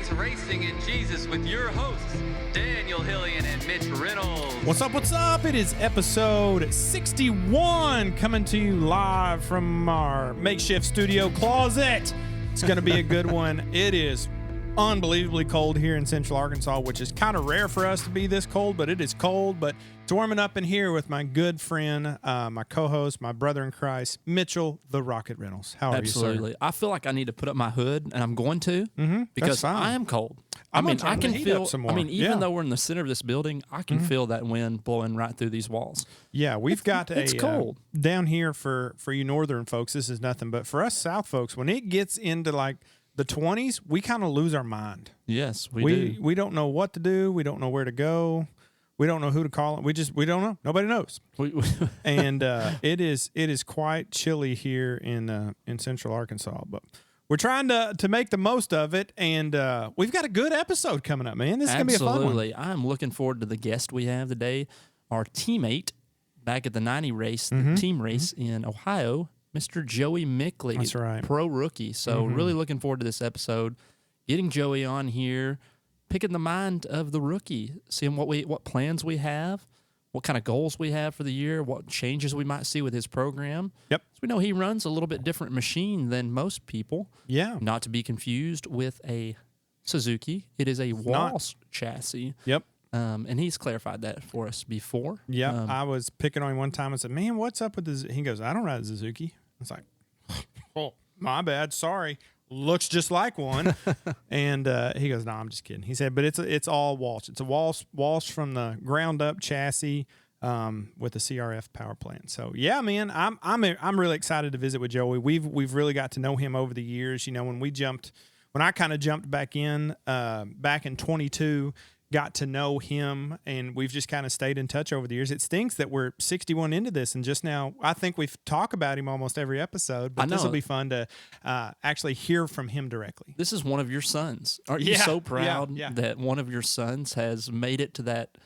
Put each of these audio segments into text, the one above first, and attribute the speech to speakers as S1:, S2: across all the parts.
S1: It's Racing in Jesus with your hosts, Daniel Hillian and Mitch Reynolds.
S2: What's up, what's up? It is episode 61 coming to you live from our makeshift studio closet. It's going to be a good one. It is unbelievably cold here in Central Arkansas, which is kind of rare for us to be this cold, but it is cold. But it's warming up in here with my good friend, my co-host, my brother in Christ, Mitchell the Rocket Reynolds. How are you, sir?
S3: Absolutely. I feel like I need to put up my hood, and I'm going to because I am cold.
S2: I
S3: can feel
S2: some more.
S3: Even though we're in the center of this building, I can feel that wind blowing right through these walls.
S2: Yeah, we've got
S3: it's cold
S2: down here for you northern folks. This is nothing, but for us south folks, when it gets into like the 20s, we kind of lose our mind.
S3: Yes, we do.
S2: We don't know what to do. We don't know where to go. We don't know who to call. We don't know. Nobody knows. And it is quite chilly here in Central Arkansas, but we're trying to make the most of it, and we've got a good episode coming up, man. This is going to be a fun one.
S3: Absolutely. I'm looking forward to the guest we have today, our teammate back at the 90 race, the team race in Ohio, Mr. Joey Mickley.
S2: That's right.
S3: Pro rookie. So really looking forward to this episode, getting Joey on here, picking the mind of the rookie, seeing what plans we have, what kind of goals we have for the year, what changes we might see with his program.
S2: Yep.
S3: So we know he runs a little bit different machine than most people.
S2: Yeah.
S3: Not to be confused with a Suzuki. It is a Walsh chassis.
S2: Yep.
S3: And he's clarified that for us before.
S2: Yeah. I was picking on him one time and said, man, what's up with this? He goes, I don't ride a Suzuki. I was like, oh, my bad. Sorry. Looks just like one. And he goes, no, I'm just kidding. He said, but it's all Walsh. It's a Walsh from the ground up chassis with a CRF power plant. So yeah, man, I'm really excited to visit with Joey. We've really got to know him over the years. You know, when I kind of jumped back in 22, got to know him, and we've just kind of stayed in touch over the years. It stinks that we're 61 into this, and just now, I think we've talked about him almost every episode, but this will be fun to actually hear from him directly.
S3: This is one of your sons. Aren't you so proud that one of your sons has made it to that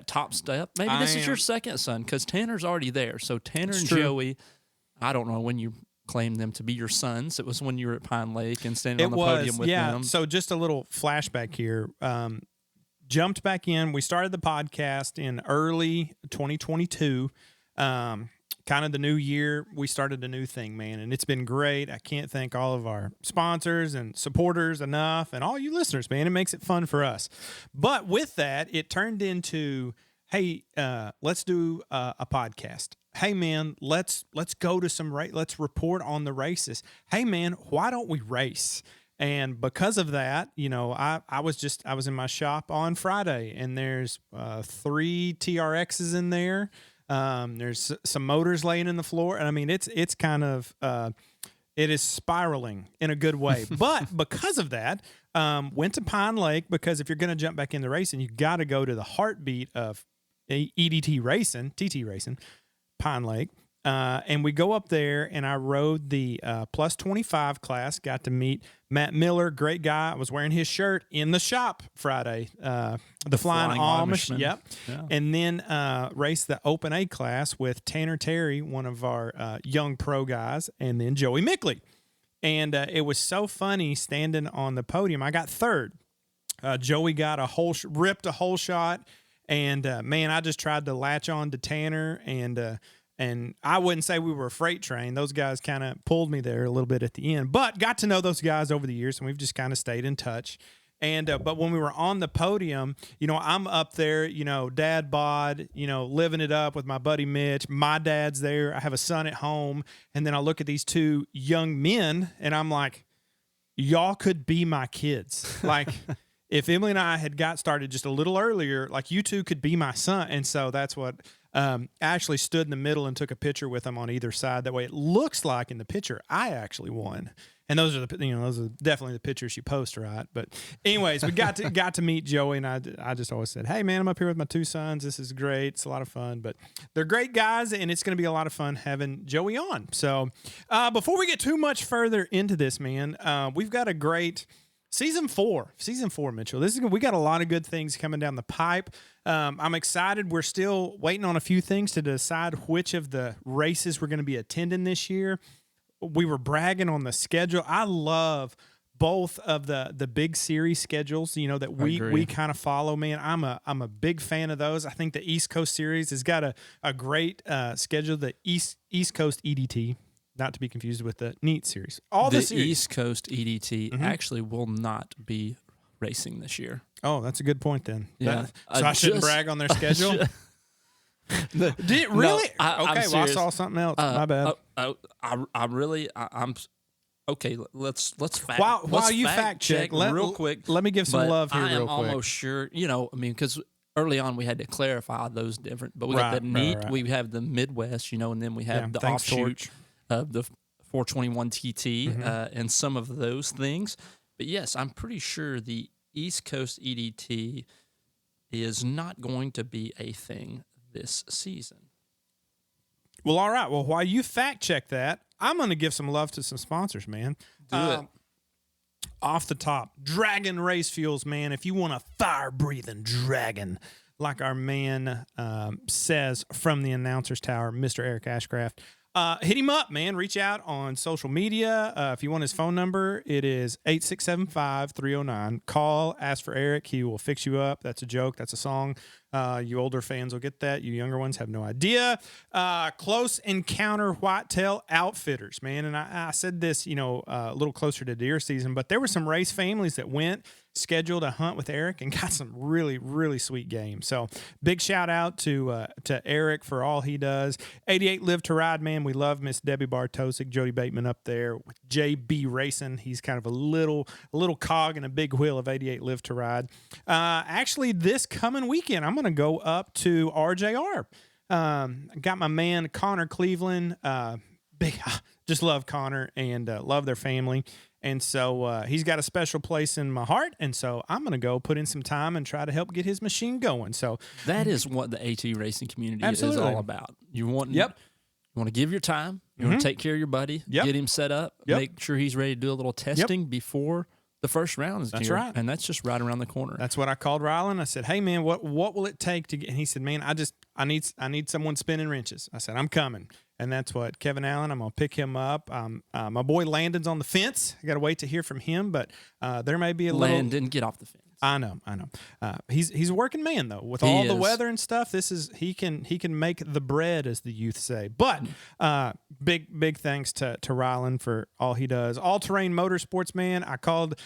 S3: top step? Maybe this is your second son, because Tanner's already there. So Tanner and Joey, I don't know when you claimed them to be your sons. It was when you were at Pine Lake and standing on the podium with them.
S2: So just a little flashback here. Jumped back in. We started the podcast in early 2022. Kind of the new year, we started a new thing, man, and it's been great. I can't thank all of our sponsors and supporters enough, and all you listeners, man. It makes it fun for us. But with that, it turned into, hey, let's do a podcast. Hey, man, let's go to some race. Let's report on the races. Hey, man, why don't we race? And because of that, you know, I was in my shop on Friday, and there's 3 TRXs in there. There's some motors laying in the floor, and I mean it's kind of it is spiraling in a good way. But because of that, went to Pine Lake, because if you're going to jump back in the racing, you got to go to the heartbeat of EDT racing, TT racing, Pine Lake. And we go up there, and I rode the plus 25 class, got to meet Matt Miller, great guy. I was wearing his shirt in the shop Friday, the Flying Amish. Yep. Yeah. And then raced the Open A class with Tanner Terry, one of our young pro guys, and then Joey Mickley. And it was so funny standing on the podium. I got third. Joey got ripped a whole shot, and man, I just tried to latch on to Tanner, and I wouldn't say we were a freight train. Those guys kind of pulled me there a little bit at the end, but got to know those guys over the years, and we've just kind of stayed in touch. And but when we were on the podium, you know, I'm up there, you know, dad bod, you know, living it up with my buddy Mitch. My dad's there. I have a son at home. And then I look at these 2 young men, and I'm like, y'all could be my kids. Like, if Emily and I had got started just a little earlier, like, you 2 could be my son. And so that's what I actually stood in the middle and took a picture with them on either side. That way it looks like in the picture I actually won. And those are those are definitely the pictures you post, right? But anyways, we got to meet Joey, and I just always said, hey, man, I'm up here with my 2 sons. This is great. It's a lot of fun. But they're great guys, and it's going to be a lot of fun having Joey on. So before we get too much further into this, man, we've got a great Season 4, Mitchell. We got a lot of good things coming down the pipe. I'm excited. We're still waiting on a few things to decide which of the races we're going to be attending this year. We were bragging on the schedule. I love both of the big series schedules, that we kind of follow, man. I'm a big fan of those. I think the East Coast series has got a great schedule. The East Coast EDT, not to be confused with the NEAT series. The series.
S3: East Coast EDT actually will not be racing this year.
S2: Oh, that's a good point then.
S3: Yeah.
S2: So I shouldn't brag on their schedule. Did it really?
S3: No,
S2: okay, well, I saw something else. My bad.
S3: I'm okay. Let's fact.
S2: While you fact check,
S3: real quick.
S2: Let me give some love here.
S3: I am
S2: real quick.
S3: almost sure. Because early on we had to clarify those different. But we got the NEAT. Right. We have the Midwest. And then we have the offshoot of the 421 TT and some of those things. But yes, I'm pretty sure the East Coast EDT is not going to be a thing this season.
S2: Well, all right. Well, while you fact check that, I'm going to give some love to some sponsors, man.
S3: Do it.
S2: Off the top, Dragon Race Fuels, man. If you want a fire-breathing dragon, like our man says from the announcer's tower, Mr. Eric Ashcraft, hit him up, man. Reach out on social media. If you want his phone number, it is 8675-309. Call, ask for Eric. He will fix you up. That's a joke. That's a song. You older fans will get that. You younger ones have no idea. Close Encounter Whitetail Outfitters, man. And I said this, a little closer to deer season, but there were some race families that went, scheduled a hunt with Eric, and got some really, really sweet game. So big shout out to Eric for all he does. 88 Live to Ride, man. We love Miss Debbie Bartosik, Jody Bateman up there with JB Racing. He's kind of a little cog in a big wheel of 88 Live to Ride. Actually, this coming weekend, I'm going to go up to RJR. Got my man Connor Cleveland. Just love Connor and love their family. And so he's got a special place in my heart. And so I'm going to go put in some time and try to help get his machine going. So
S3: that is what the AT racing community is all about. You want to give your time. You want to take care of your buddy. Get him set up. Make sure he's ready to do a little testing before the first round is here. Right. And that's just right around the corner.
S2: That's what I called Rylan. I said, hey, man, what will it take to get? And he said, man, I need someone spinning wrenches. I said, I'm coming. And that's what Kevin Allen, I'm going to pick him up. My boy Landon's on the fence. I got to wait to hear from him, but there may be a little.
S3: Landon, get off the fence.
S2: I know. He's a working man though. With all the weather and stuff, he can make the bread, as the youth say. But big thanks to Rylan for all he does. All Terrain Motorsports, man. I called.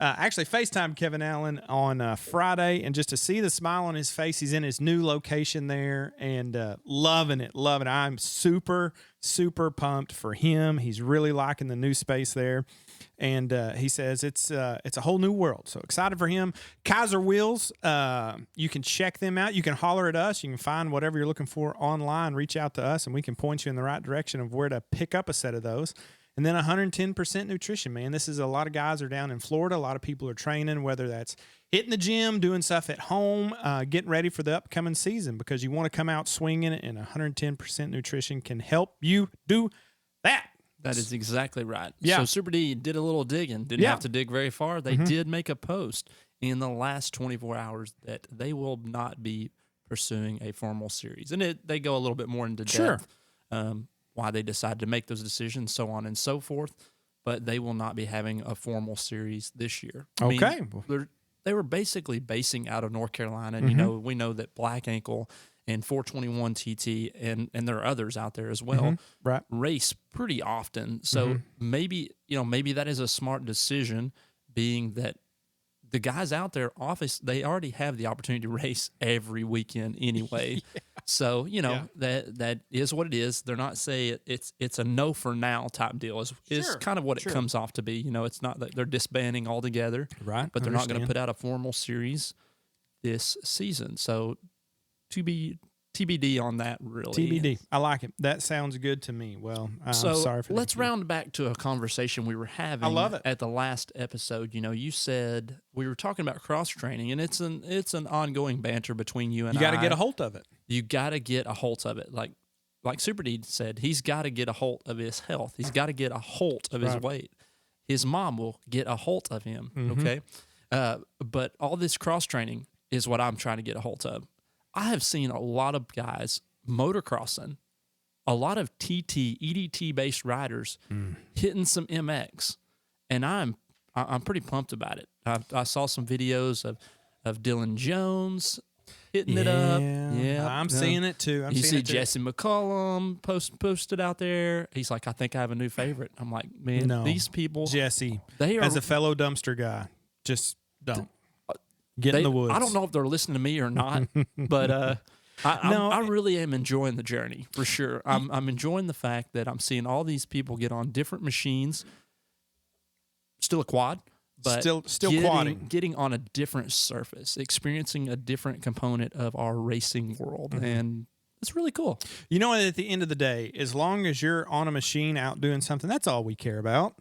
S2: Actually, FaceTime Kevin Allen on Friday, and just to see the smile on his face, he's in his new location there and loving it. I'm super, super pumped for him. He's really liking the new space there, and he says it's a whole new world. So excited for him. Kaiser Wheels, you can check them out. You can holler at us. You can find whatever you're looking for online. Reach out to us, and we can point you in the right direction of where to pick up a set of those. And then 110% nutrition, man. This is a lot of guys are down in Florida. A lot of people are training, whether that's hitting the gym, doing stuff at home, getting ready for the upcoming season, because you want to come out swinging, and 110% nutrition can help you do that.
S3: That is exactly right.
S2: Yeah.
S3: So Super D did a little digging. Didn't have to dig very far. They did make a post in the last 24 hours that they will not be pursuing a formal series. And they go a little bit more into depth. Why they decided to make those decisions, so on and so forth, but they will not be having a formal series this year.
S2: Okay.
S3: They were basically basing out of North Carolina, and we know that Black Ankle and 421 TT and there are others out there as well, race pretty often. So maybe that is a smart decision, being that the guys out there, they already have the opportunity to race every weekend anyway. So, that is what it is. They're not saying it's a no for now type deal. Is kind of what it comes off to be. It's not that they're disbanding altogether,
S2: right?
S3: But they're not going to put out a formal series this season. So TBD on that, really.
S2: TBD. I like it. That sounds good to me. Well, I'm sorry for that.
S3: Let's round back to a conversation we were having.
S2: I love it.
S3: At the last episode. You said we were talking about cross training, and it's an ongoing banter between you and I.
S2: You got to get a hold of it.
S3: You got to get a hold of it. Like Super D said, he's got to get a hold of his health. He's got to get a hold of his weight. His mom will get a hold of him. Okay, but all this cross training is what I'm trying to get a hold of. I have seen a lot of guys motocrossing, a lot of TT, EDT-based riders hitting some MX, and I'm I'm pretty pumped about it. I saw some videos of Dylan Jones hitting it up. Yeah,
S2: I'm seeing it too.
S3: You see Jesse McCollum posted out there. He's like, I think I have a new favorite. I'm like, man, these people,
S2: Jesse,
S3: they are,
S2: as a fellow dumpster guy, just don't get in the woods.
S3: I don't know if they're listening to me or not, but I really am enjoying the journey for sure. I'm enjoying the fact that I'm seeing all these people get on different machines. Still a quad, but
S2: still quadding,
S3: getting on a different surface, experiencing a different component of our racing world, and it's really cool.
S2: You know, at the end of the day, as long as you're on a machine out doing something, that's all we care about.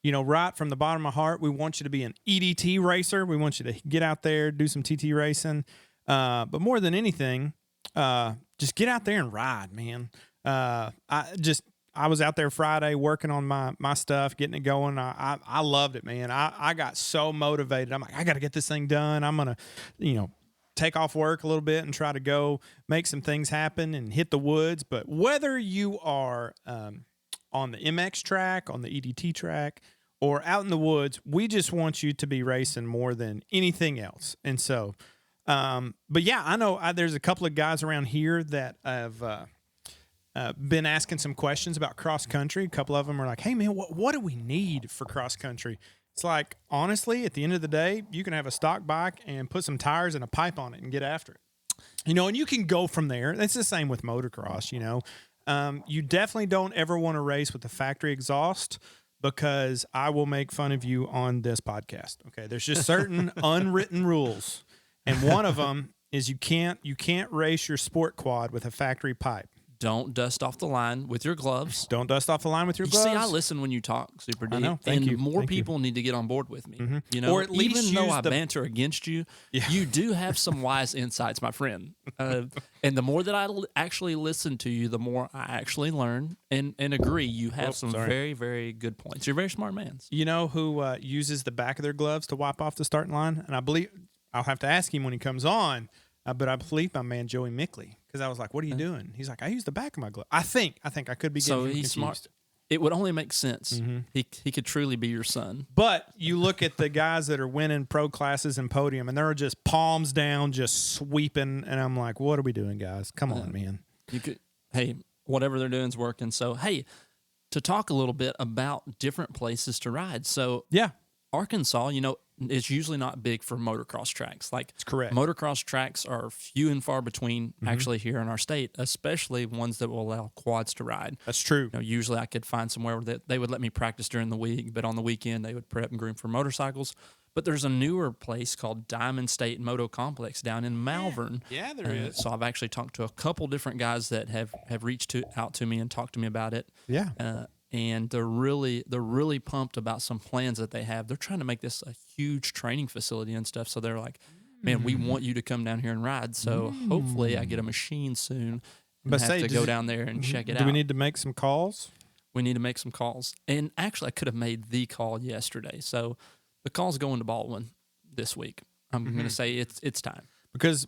S2: You know, right from the bottom of my heart, we want you to be an EDT racer. We want you to get out there, do some TT racing, but more than anything, just get out there and ride, man. I was out there Friday working on my stuff, getting it going. I loved it, man. I got so motivated. I'm like, I got to get this thing done. I'm going to, take off work a little bit and try to go make some things happen and hit the woods. But whether you are on the MX track, on the EDT track, or out in the woods, we just want you to be racing more than anything else. And so, but yeah, I know there's a couple of guys around here that have been asking some questions about cross country. A couple of them are like, hey man, what do we need for cross country? It's like, honestly, at the end of the day, you can have a stock bike and put some tires and a pipe on it and get after it. And you can go from there. It's the same with motocross, you definitely don't ever want to race with the factory exhaust, because I will make fun of you on this podcast. Okay. There's just certain unwritten rules. And one of them is you can't race your sport quad with a factory pipe.
S3: Don't dust off the line with your gloves.
S2: Don't dust off the line with your gloves.
S3: See, I listen when you talk, Super D.
S2: I know. Thank you.
S3: More people need to get on board with me.
S2: Mm-hmm. Or at least
S3: even though I banter against you, you do have some wise insights, my friend. And the more that I actually listen to you, the more I actually learn and agree. You have some very, very good points. You're a very smart man.
S2: You know who uses the back of their gloves to wipe off the starting line? And I believe I'll have to ask him when he comes on. But I believe my man Joey Mickley, because I was like, "What are you doing?" He's like, "I use the back of my glove." I think I could be getting him confused.
S3: Smart. It would only make sense. Mm-hmm. He could truly be your son.
S2: But you look at the guys that are winning pro classes and podium, and they're just palms down, just sweeping, and I'm like, "What are we doing, guys? Come on, man!"
S3: Hey, whatever they're doing is working. So, hey, to talk a little bit about different places to ride. So,
S2: yeah,
S3: Arkansas, is usually not big for motocross tracks.
S2: It's correct.
S3: Motocross tracks are few and far between actually here in our state, especially ones that will allow quads to ride.
S2: That's true.
S3: Usually I could find somewhere that they would let me practice during the week, but on the weekend they would prep and groom for motorcycles. But there's a newer place called Diamond State Moto Complex down in Malvern.
S2: Yeah, there is.
S3: So I've actually talked to a couple different guys that have reached out to me and talked to me about it.
S2: Yeah.
S3: And they're really pumped about some plans that they have. They're trying to make this a huge training facility and stuff. So they're like, man, we want you to come down here and ride. So hopefully I get a machine soon and have to go down there and check it out.
S2: Do we need to make some calls?
S3: We need to make some calls. And actually I could have made the call yesterday. So the call's going to Baldwin this week. I'm going to say it's time.
S2: Because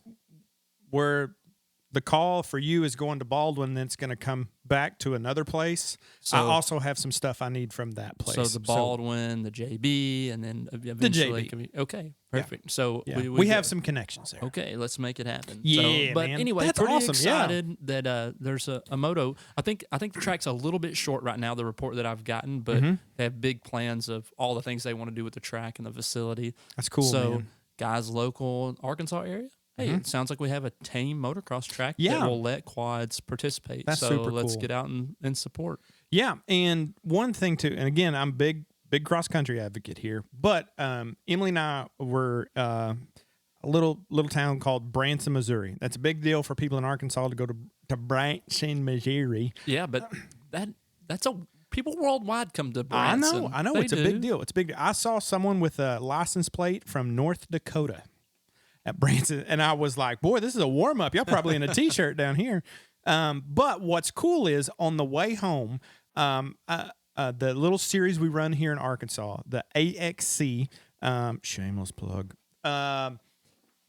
S2: the call for you is going to Baldwin, then it's going to come back to another place. So I also have some stuff I need from that place.
S3: So the Baldwin, the JB, and then eventually
S2: the JB.
S3: Okay, perfect. Yeah. So
S2: we have some connections there.
S3: Okay, let's make it happen.
S2: Yeah,
S3: but
S2: man.
S3: Anyway,
S2: that's
S3: pretty
S2: awesome.
S3: excited that there's a moto. I think the track's a little bit short right now, the report that I've gotten, but they have big plans of all the things they want to do with the track and the facility.
S2: That's cool, man.
S3: Guys local Arkansas area, hey, it sounds like we have a tame motocross track that will let quads participate.
S2: That's
S3: so
S2: super
S3: let's
S2: cool.
S3: get out and support.
S2: Yeah, and one thing too, and again, I'm big cross country advocate here, but Emily and I were a little town called Branson, Missouri. That's a big deal for people in Arkansas to go to Branson, Missouri.
S3: Yeah, but that's people worldwide come to Branson.
S2: I know, it's a big deal. It's a big deal. I saw someone with a license plate from North Dakota at Branson, and I was like, boy, this is a warm-up. Y'all probably in a T-shirt down here. But what's cool is on the way home, the little series we run here in Arkansas, the AXC, shameless plug,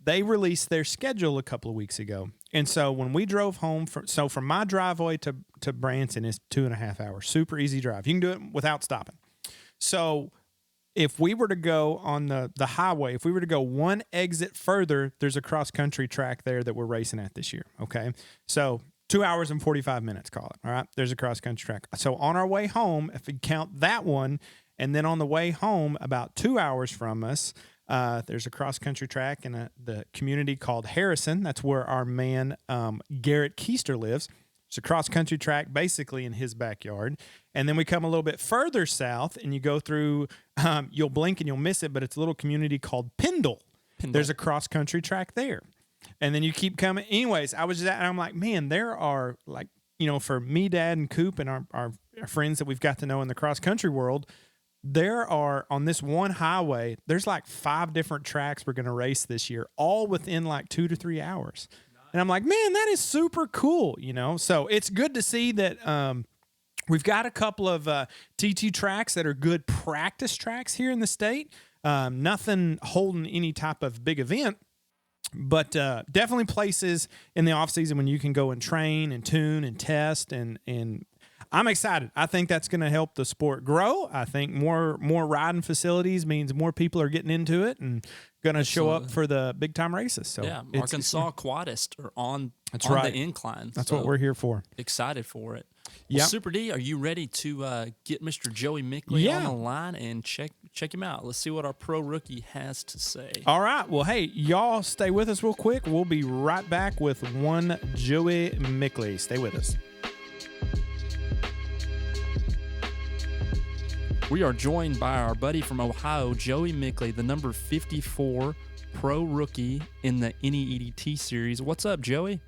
S2: they released their schedule a couple of weeks ago. And so when we drove home, from my driveway to Branson is 2.5 hours. Super easy drive. You can do it without stopping. So if we were to go on the highway, if we were to go one exit further, there's a cross-country track there that we're racing at this year, okay? So 2 hours and 45 minutes, call it, all right? There's a cross-country track. So on our way home, if we count that one, and then on the way home, about 2 hours from us, there's a cross-country track in the community called Harrison. That's where our man Garrett Keister lives. It's a cross-country track basically in his backyard. And then we come a little bit further south, and you go through, you'll blink and you'll miss it, but it's a little community called Pendle. There's a cross-country track there. And then you keep coming. Anyways, I was just and I'm like, man, there are, like, you know, for me, Dad, and Coop, and our friends that we've got to know in the cross-country world, there are, on this one highway, there's like 5 different tracks we're going to race this year, all within like 2 to 3 hours. And I'm like, man, that is super cool, you know? So it's good to see that we've got a couple of TT tracks that are good practice tracks here in the state. Nothing holding any type of big event, but definitely places in the off season when you can go and train and tune and test, and I'm excited. I think that's going to help the sport grow. I think more riding facilities means more people are getting into it and going to show up for the big time races. So
S3: yeah, Arkansas Quadist are on
S2: right.
S3: the incline.
S2: That's what we're here for.
S3: Excited for it.
S2: Yeah.
S3: Well, Super D, are you ready to get Mr. Joey Mickley on the line and check him out? Let's see what our pro rookie has to say.
S2: All right. Well, hey, y'all stay with us real quick. We'll be right back with one Joey Mickley. Stay with us.
S3: We are joined by our buddy from Ohio, Joey Mickley, the number 54 pro rookie in the NEEDT series. What's up, Joey?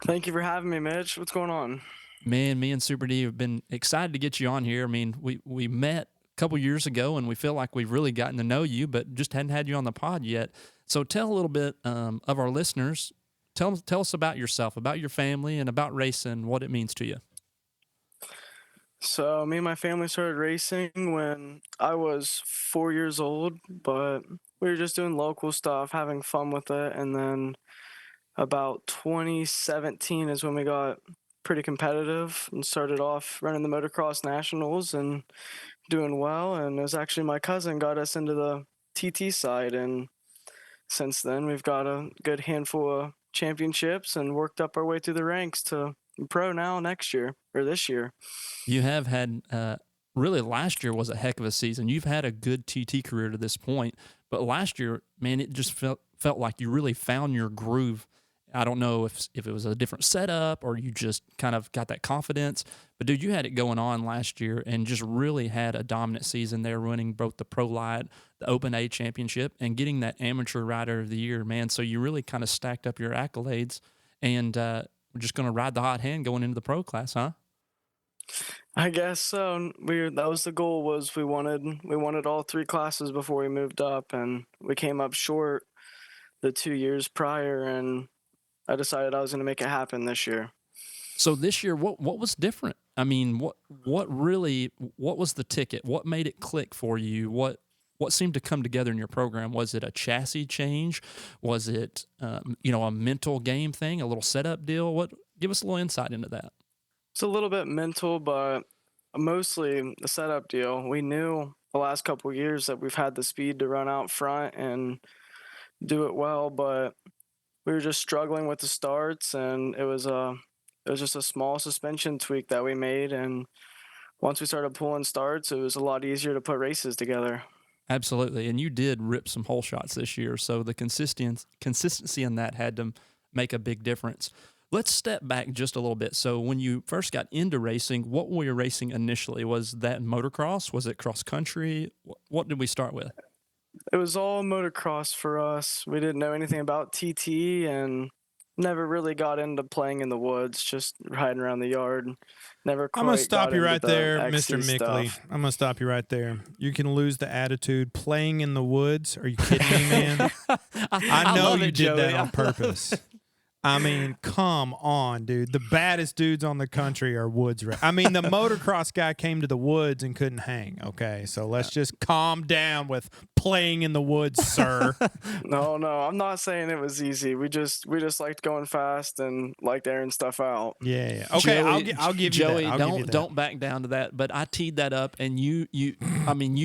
S4: Thank you for having me, Mitch. What's going on?
S3: Man, me and Super D have been excited to get you on here. I mean, we met a couple years ago, and we feel like we've really gotten to know you, but just hadn't had you on the pod yet. So tell a little bit of our listeners. Tell us about yourself, about your family, and about racing, what it means to you.
S4: So me and my family started racing when I was 4 years old, but we were just doing local stuff, having fun with it. And then about 2017 is when we got pretty competitive and started off running the motocross nationals and doing well. And it was actually my cousin got us into the TT side. And since then, we've got a good handful of championships and worked up our way through the ranks to pro now next year or this year.
S3: You have had really last year was a heck of a season. You've had a good TT career to this point, but last year, man, it just felt like you really found your groove. I don't know if it was a different setup or you just kind of got that confidence, but dude, you had it going on last year and just really had a dominant season there, running both the Pro Light, the Open A Championship, and getting that Amateur Rider of the Year, man. So you really kind of stacked up your accolades, and we're just going to ride the hot hand going into the pro class, huh?
S4: I guess so. That was the goal. Was we wanted all 3 classes before we moved up, and we came up short the 2 years prior, and I decided I was going to make it happen this year.
S3: So this year, what was different? I mean, what was the ticket? What made it click for you? What seemed to come together in your program? Was it a chassis change? Was it a mental game thing, a little setup deal? Give us a little insight into that.
S4: It's a little bit mental, but mostly the setup deal. We knew the last couple of years that we've had the speed to run out front and do it well, but we were just struggling with the starts, and it was just a small suspension tweak that we made, and once we started pulling starts, it was a lot easier to put races together.
S3: Absolutely, and you did rip some hole shots this year, so the consistency in that had to make a big difference. Let's step back just a little bit. So when you first got into racing, what were you racing initially? Was that motocross? Was it cross country? What did we start with?
S4: It was all motocross for us. We didn't know anything about TT and never really got into playing in the woods, just riding around the yard. Never quite.
S2: I'm going to stop you right there, Mr. Mickley.
S4: Stuff.
S2: I'm going to stop you right there. You can lose the attitude. Playing in the woods? Are you kidding me, man? I know you did that on purpose. I mean, come on, dude. The baddest dudes on the country are woods. I mean, the motocross guy came to the woods and couldn't hang. Okay, so let's just calm down with playing in the woods, sir.
S4: No, I'm not saying it was easy. We just liked going fast and liked airing stuff out.
S2: Yeah. Okay,
S3: Joey,
S2: I'll give you
S3: Joey,
S2: that.
S3: Don't back down to that. But I teed that up, and you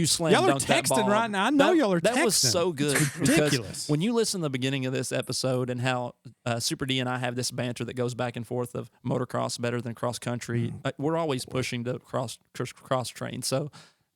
S3: slam
S2: y'all are
S3: dunked that
S2: texting
S3: ball.
S2: right now. I know y'all are texting.
S3: That was so good.
S2: It's ridiculous.
S3: When you listen to the beginning of this episode and how Super D and I have this banter that goes back and forth of motocross better than cross country, we're always pushing to cross train. So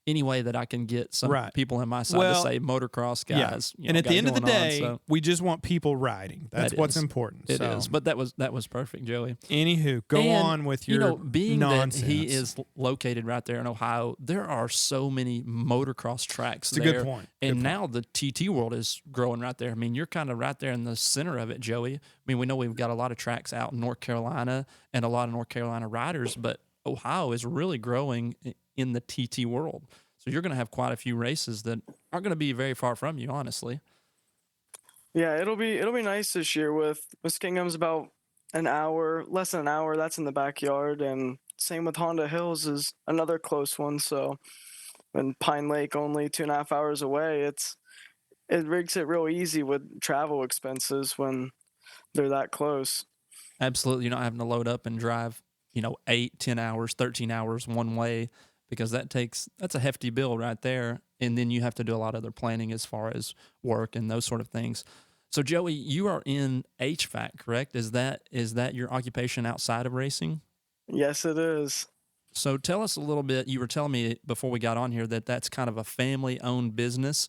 S3: any way that I can get some people on my side to say motocross guys.
S2: Yeah. And at the end of the day, we just want people riding. That's what's important.
S3: It is. But that was perfect, Joey.
S2: Anywho, go on with your
S3: being
S2: nonsense.
S3: that he is located right there in Ohio, there are so many motocross tracks there.
S2: It's a good point.
S3: And now the TT world is growing right there. I mean, you're kind of right there in the center of it, Joey. I mean, we know we've got a lot of tracks out in North Carolina and a lot of North Carolina riders, but Ohio is really growing in the TT world. So you're going to have quite a few races that aren't going to be very far from you, honestly.
S4: Yeah, it'll be nice this year with Muskingum's about an hour, less than an hour. That's in the backyard, and same with Honda Hills is another close one. So, and Pine Lake only 2.5 hours away. It makes it real easy with travel expenses when they're that close.
S3: Absolutely, you're not having to load up and drive 8, 10 hours, 13 hours one way. Because that's a hefty bill right there. And then you have to do a lot of other planning as far as work and those sort of things. So, Joey, you are in HVAC, correct? Is that your occupation outside of racing?
S4: Yes, it is.
S3: So tell us a little bit. You were telling me before we got on here that that's kind of a family-owned business.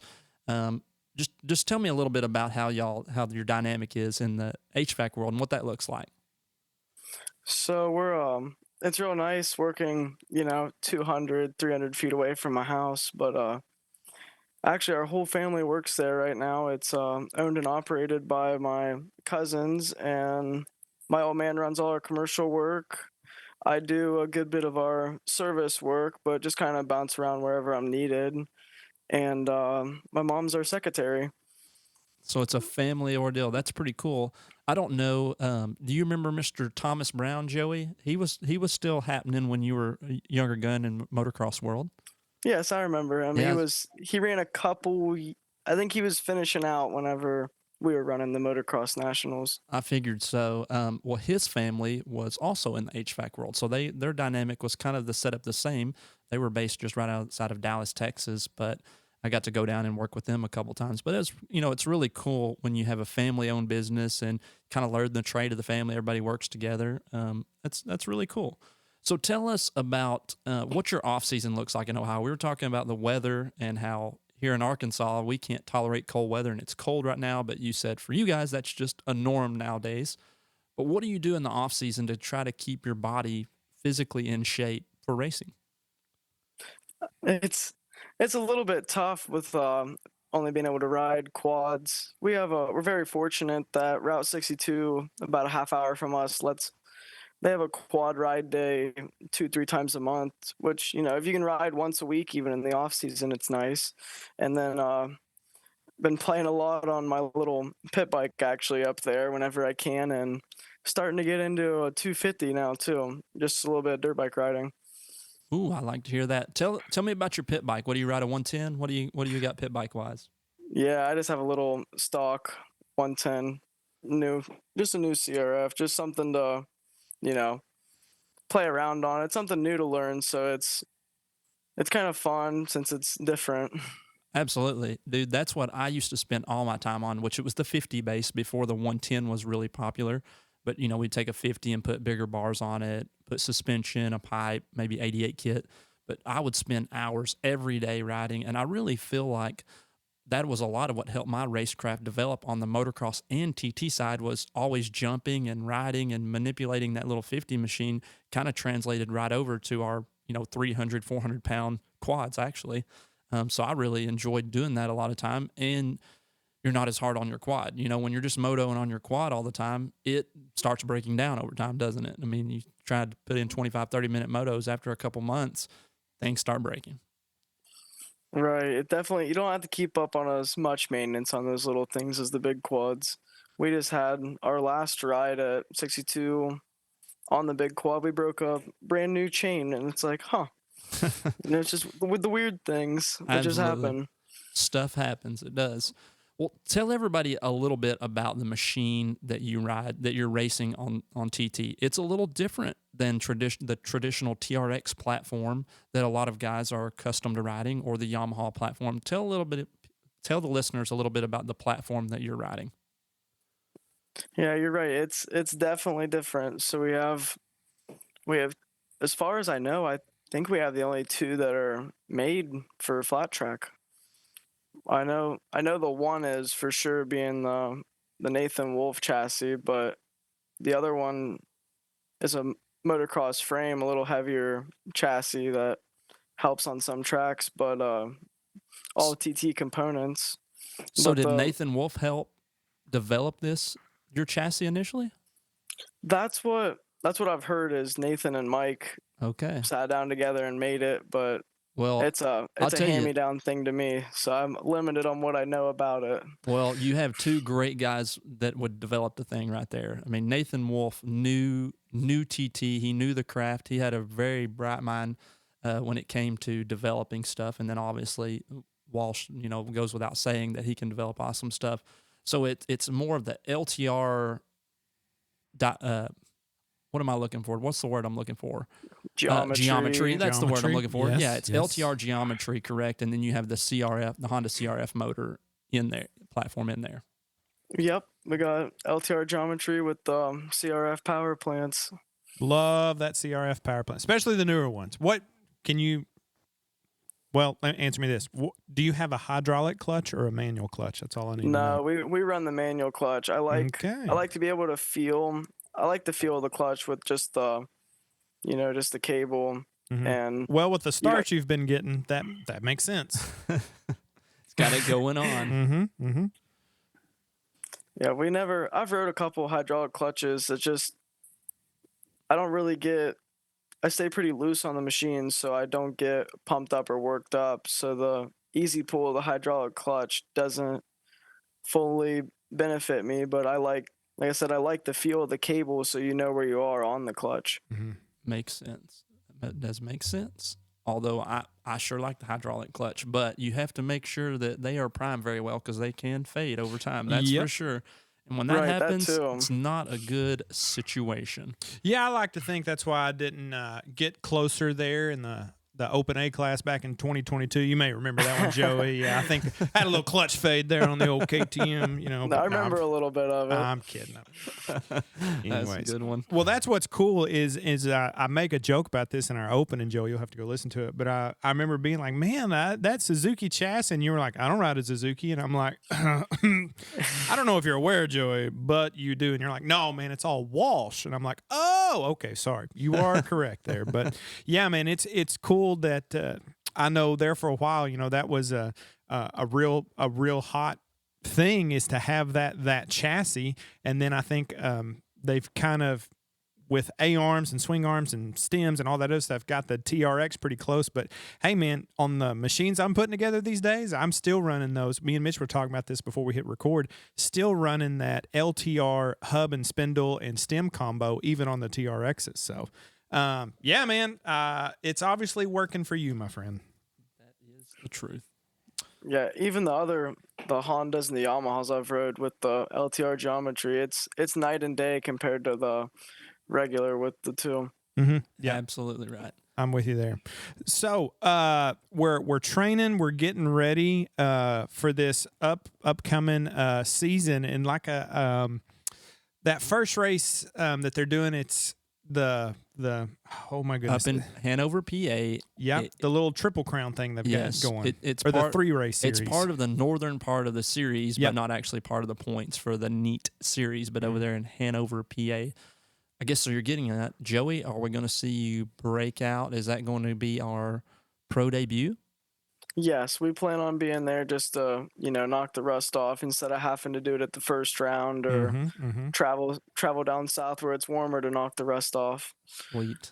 S3: Just tell me a little bit about how your dynamic is in the HVAC world and what that looks like.
S4: So we're it's real nice working, 200, 300 feet away from my house. But actually, our whole family works there right now. It's owned and operated by my cousins, and my old man runs all our commercial work. I do a good bit of our service work, but just kind of bounce around wherever I'm needed. And my mom's our secretary.
S3: So it's a family ordeal. That's pretty cool. I don't know. Do you remember Mr. Thomas Brown, Joey? He was still happening when you were a younger gun in motocross world.
S4: Yes, I remember him. Yeah. He ran a couple. I think he was finishing out whenever we were running the motocross nationals.
S3: I figured so. Well, his family was also in the HVAC world, so their dynamic was kind of the setup the same. They were based just right outside of Dallas, Texas, but I got to go down and work with them a couple times. But it's really cool when you have a family-owned business and kind of learn the trade of the family. Everybody works together. That's really cool. So tell us about what your off-season looks like in Ohio. We were talking about the weather and how here in Arkansas we can't tolerate cold weather, and it's cold right now. But you said for you guys that's just a norm nowadays. But what do you do in the off-season to try to keep your body physically in shape for racing?
S4: It's a little bit tough with only being able to ride quads. We're very fortunate that Route 62, about a half hour from us, they have a quad ride day 2-3 times a month, which, if you can ride once a week, even in the off season, it's nice. And then been playing a lot on my little pit bike actually up there whenever I can, and starting to get into a 250 now too, just a little bit of dirt bike riding.
S3: Ooh, I like to hear that. Tell me about your pit bike. What do you ride, a 110? What do you got pit bike wise?
S4: Yeah, I just have a little stock 110, just a new CRF, just something to, play around on. It's something new to learn, so it's kind of fun since it's different.
S3: Absolutely, dude. That's what I used to spend all my time on, which it was the 50 base before the 110 was really popular. But, we'd take a 50 and put bigger bars on it, put suspension, a pipe, maybe 88 kit. But I would spend hours every day riding, and I really feel like that was a lot of what helped my racecraft develop on the motocross and TT side, was always jumping and riding and manipulating that little 50 machine, kind of translated right over to our, 300, 400-pound quads, actually. So I really enjoyed doing that a lot of time, and you're not as hard on your quad. When you're just motoing on your quad all the time, it starts breaking down over time, doesn't it? I mean, you try to put in 25, 30-minute motos, after a couple months, things start breaking.
S4: Right. It definitely, you don't have to keep up on as much maintenance on those little things as the big quads, we just had our last ride at 62 on the big quad. We broke a brand new chain, and it's like, huh. And it's just with the weird things that just happen.
S3: Stuff happens. It does. Well, tell everybody a little bit about the machine that you ride, that you're racing on TT. It's a little different than the traditional TRX platform that a lot of guys are accustomed to riding, or the Yamaha platform. Tell the listeners a little bit about the platform that you're riding.
S4: Yeah, you're right. It's definitely different. So we have, as far as I know, I think we have the only two that are made for flat track. I know the one is for sure being the Nathan Wolf chassis, but the other one is a motocross frame, a little heavier chassis that helps on some tracks, but all TT components.
S3: So did Nathan Wolf help develop your chassis initially?
S4: That's what I've heard is Nathan and Mike sat down together and made it, but it's a hand-me-down thing to me, so I'm limited on what I know about it.
S3: Well, you have two great guys that would develop the thing right there. I mean, Nathan Wolf knew TT. He knew the craft. He had a very bright mind when it came to developing stuff, and then obviously Walsh, goes without saying that he can develop awesome stuff. So it's more of the LTR. What am I looking for? What's the word I'm looking for?
S4: Geometry.
S3: That's the word I'm looking for.
S2: Yes,
S3: yeah, it's LTR geometry, correct. And then you have the Honda CRF motor in there, platform in there.
S4: Yep, we got LTR geometry with CRF power plants.
S2: Love that CRF power plant, especially the newer ones. What can you? Well, answer me this: do you have a hydraulic clutch or a manual clutch? That's all I need to know.
S4: No, we run the manual clutch. I like to be able to feel. I like to feel the clutch with just the cable.
S2: Mm-hmm.
S4: And
S2: with the starts you've been getting, that makes sense.
S3: It's got it going on.
S2: Mm-hmm. Mm-hmm.
S4: Yeah, I've rode a couple hydraulic clutches. It's just I stay pretty loose on the machine, so I don't get pumped up or worked up. So the easy pull of the hydraulic clutch doesn't fully benefit me, but like I said, I like the feel of the cable, so you know where you are on the clutch.
S2: Mm-hmm.
S3: Makes sense. That does make sense. Although I sure like the hydraulic clutch, but you have to make sure that they are primed very well because they can fade over time. That's for sure. And when that happens, it's not a good situation.
S2: Yeah, I like to think that's why I didn't get closer there in the Open A class back in 2022. You may remember that one, Joey. Yeah, I think had a little clutch fade there on the old KTM.
S4: No, I remember a little bit of it.
S2: I'm kidding.
S3: Anyways. That's a good one.
S2: Well, that's what's cool is I make a joke about this in our Open, and Joey, you'll have to go listen to it. But I remember being like, man, that Suzuki chassis, and you were like, I don't ride a Suzuki, and I'm like, I don't know if you're aware, Joey, but you do, and you're like, no, man, it's all Walsh, and I'm like, oh, okay, sorry, you are correct there. But yeah, man, it's cool that I know there for a while, that was a real hot thing is to have that chassis. And then I think they've kind of, with A-arms and swing arms and stems and all that other stuff, got the TRX pretty close. But hey, man, on the machines I'm putting together these days, I'm still running those. Me and Mitch were talking about this before we hit record, still running that LTR hub and spindle and stem combo, even on the TRXs. So yeah, man, it's obviously working for you, my friend.
S3: That is the truth.
S4: Yeah, even the Hondas and the Yamahas I've rode with the LTR geometry, it's night and day compared to the regular with the two.
S2: Mm-hmm. Yeah,
S3: absolutely right.
S2: I'm with you there. So we're training, we're getting ready for this upcoming season, and like that first race that they're doing, it's the oh my goodness,
S3: up in Hanover, PA.
S2: Yeah, the little Triple Crown thing they've got going.
S3: It's
S2: the 3-race series.
S3: It's part of the northern part of the series, but not actually part of the points for the NEAT series. But over there in Hanover, PA, I guess so. You're getting at Joey. Are we going to see you break out? Is that going to be our pro debut?
S4: Yes, we plan on being there just to, knock the rust off instead of having to do it at the first round or travel down south where it's warmer to knock the rust off.
S3: Sweet.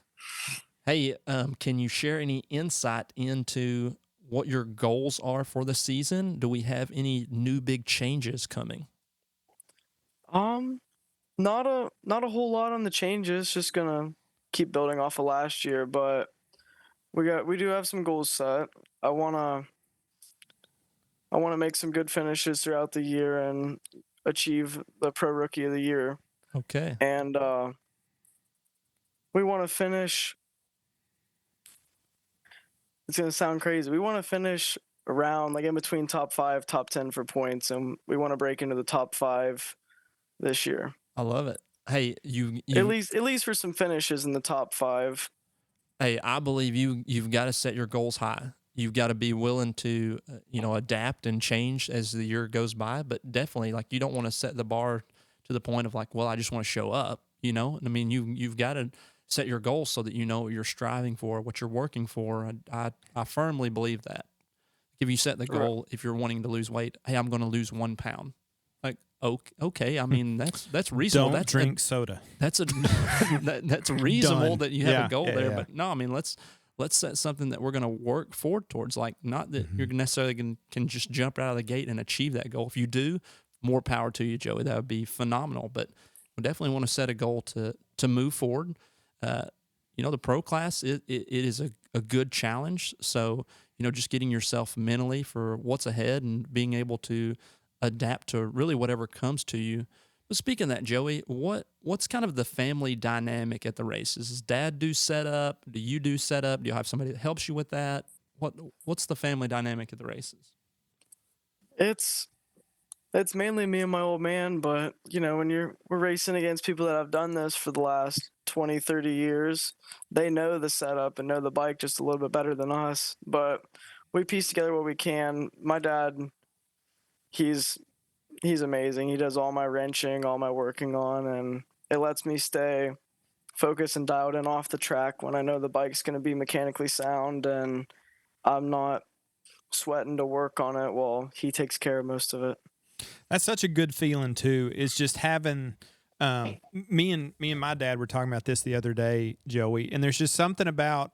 S3: Hey, can you share any insight into what your goals are for the season? Do we have any new big changes coming?
S4: Not a whole lot on the changes. Just gonna keep building off of last year, but we do have some goals set. I wanna make some good finishes throughout the year and achieve the Pro Rookie of the Year.
S3: Okay.
S4: And we want to finish. It's gonna sound crazy. We want to finish around like in between top 5, top 10 for points, and we want to break into the top 5 this year.
S3: I love it. Hey, you
S4: at least for some finishes in the top 5.
S3: Hey, I believe you've got to set your goals high. You've got to be willing to adapt and change as the year goes by, but definitely like you don't want to set the bar to the point of like, well, I just want to show up, I mean, you've got to set your goals so that you know what you're striving for, what you're working for. I firmly believe that. If you set the goal, if you're wanting to lose weight, hey, I'm going to lose 1 pound. Like, okay, I mean that's reasonable.
S2: Don't drink soda.
S3: That's that's reasonable that you have a goal there.
S2: Yeah.
S3: But no, I mean let's set something that we're going to work forward towards. Like not that you're necessarily can just jump out of the gate and achieve that goal. If you do, more power to you, Joey. That would be phenomenal. But we definitely want to set a goal to move forward. The pro class it is a good challenge. So just getting yourself mentally for what's ahead and being able to adapt to really whatever comes to you. But speaking of that, Joey, what's kind of the family dynamic at the races? Does Dad do setup? Do you do setup? Do you have somebody that helps you with that? What's the family dynamic at the races?
S4: It's mainly me and my old man, but when we're racing against people that have done this for the last 20, 30 years, they know the setup and know the bike just a little bit better than us. But we piece together what we can. My dad, he's amazing. He does all my wrenching, all my working on, and it lets me stay focused and dialed in off the track when I know the bike's going to be mechanically sound and I'm not sweating to work on it while he takes care of most of it.
S2: That's such a good feeling too. Is just having me and my dad were talking about this the other day, Joey, and there's just something about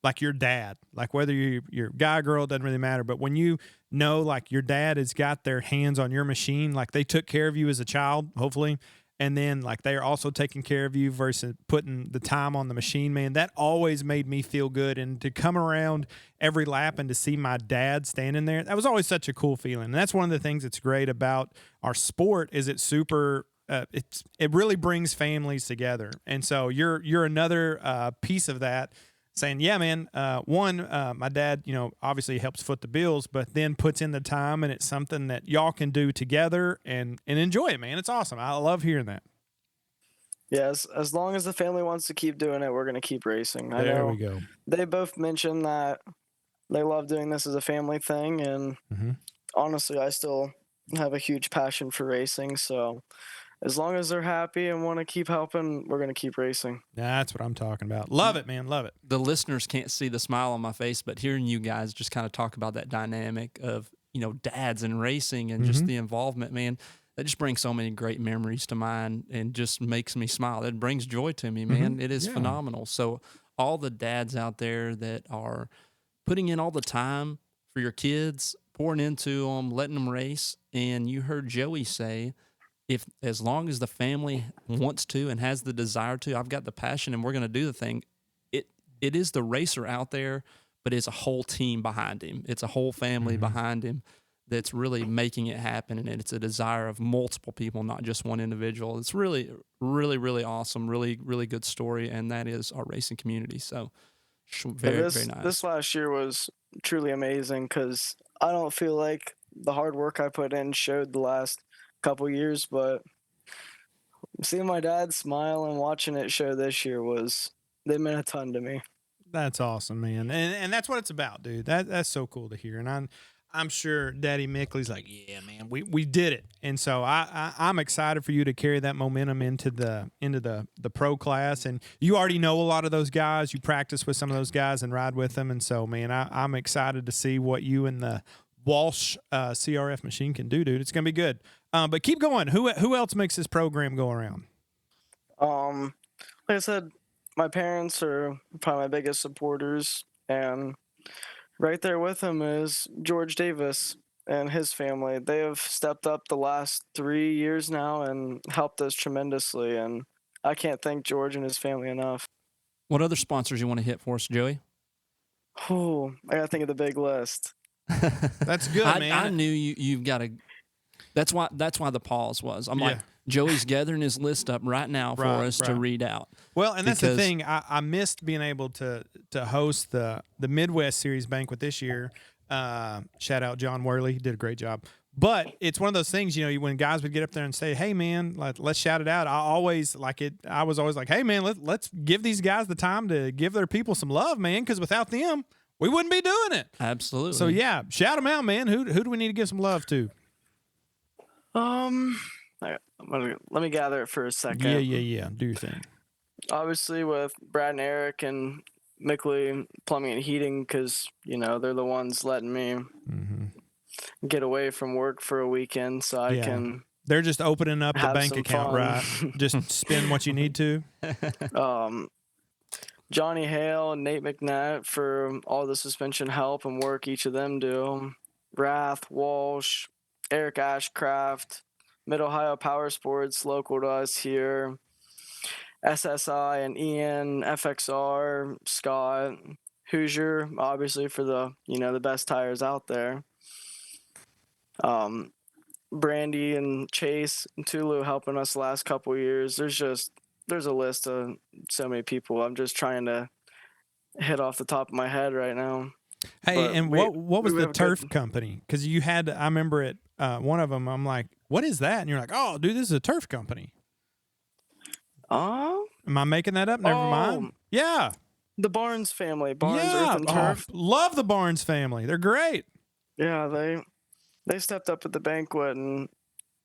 S2: like your dad, like whether you're guy or girl, doesn't really matter. But when you know, like your dad has got their hands on your machine, like they took care of you as a child, hopefully, and then like they are also taking care of you versus putting the time on the machine, man, that always made me feel good. And to come around every lap and to see my dad standing there, that was always such a cool feeling. And that's one of the things that's great about our sport is it's super. It really brings families together, and so you're another piece of that. Saying, yeah, man, my dad, obviously helps foot the bills, but then puts in the time, and it's something that y'all can do together and enjoy it, man. It's awesome. I love hearing that.
S4: Yes, as long as the family wants to keep doing it, we're going to keep racing.
S2: There we go.
S4: They both mentioned that they love doing this as a family thing, and honestly, I still have a huge passion for racing, so as long as they're happy and want to keep helping, we're going to keep racing.
S2: That's what I'm talking about. Love it, man. Love it.
S3: The listeners can't see the smile on my face, but hearing you guys just kind of talk about that dynamic of, dads and racing and just the involvement, man, that just brings so many great memories to mind and just makes me smile. It brings joy to me, man. It is phenomenal. So all the dads out there that are putting in all the time for your kids, pouring into them, letting them race, and you heard Joey say, as long as the family wants to and has the desire to, I've got the passion and we're going to do the thing. It is the racer out there, but it's a whole team behind him. It's a whole family behind him that's really making it happen. And it's a desire of multiple people, not just one individual. It's really, really, really awesome. Really, really good story. And that is our racing community. So very nice.
S4: This last year was truly amazing because I don't feel like the hard work I put in showed the last couple years, but seeing my dad smile and watching it show this year they meant a ton to me.
S2: That's awesome, man. And that's what it's about, dude. That's so cool to hear. And I'm sure Daddy Mickley's like, yeah, man, we did it. And so I'm excited for you to carry that momentum into the pro class. And you already know a lot of those guys. You practice with some of those guys and ride with them. And so, man, I'm excited to see what you and the Walsh CRF machine can do, dude. It's gonna be good. But keep going. Who else makes this program go around?
S4: Like I said, my parents are probably my biggest supporters, and right there with them is George Davis. and his family. They have stepped up the last 3 years now and helped us tremendously. And I can't thank George and his family enough.
S3: What other sponsors you want to hit for us, Joey?
S4: Oh, I got to think of the big list.
S2: That's good, man.
S3: I knew you've got to. That's why the pause was. I'm like, Joey's gathering his list up right now for us to read out.
S2: Well, and that's the thing. I missed being able to host the Midwest Series banquet this year. Shout out John Worley. He did a great job. But it's one of those things, when guys would get up there and say, "Hey, man, let's shout it out." I was always like, "Hey, man, let's give these guys the time to give their people some love, man, because without them, we wouldn't be doing it."
S3: Absolutely.
S2: So yeah, shout them out, man. Who do we need to give some love to?
S4: Let me gather it for a second.
S2: Yeah. Do your thing.
S4: Obviously, with Brad and Eric and Mickley Plumbing and Heating, because they're the ones letting me get away from work for a weekend, so I can.
S2: They're just opening up the bank account, right? Just spend what you need to.
S4: Johnny Hale and Nate McNatt for all the suspension help and work each of them do. Rath, Walsh, Eric Ashcraft, Mid-Ohio Power Sports, local to us here. SSI and Ian, FXR, Scott, Hoosier, obviously for the best tires out there. Brandy and Chase and Tulu helping us the last couple of years. There's a list of so many people. I'm just trying to hit off the top of my head right now.
S2: Hey, but and what was the turf company? Because you had, I remember it. One of them, I'm like, "What is that?" And you're like, "Oh, dude, this is a turf company." Am I making that up? Never mind. Yeah,
S4: the Barnes family, Earth and Turf.
S2: Love the Barnes family. They're great.
S4: Yeah, they stepped up at the banquet and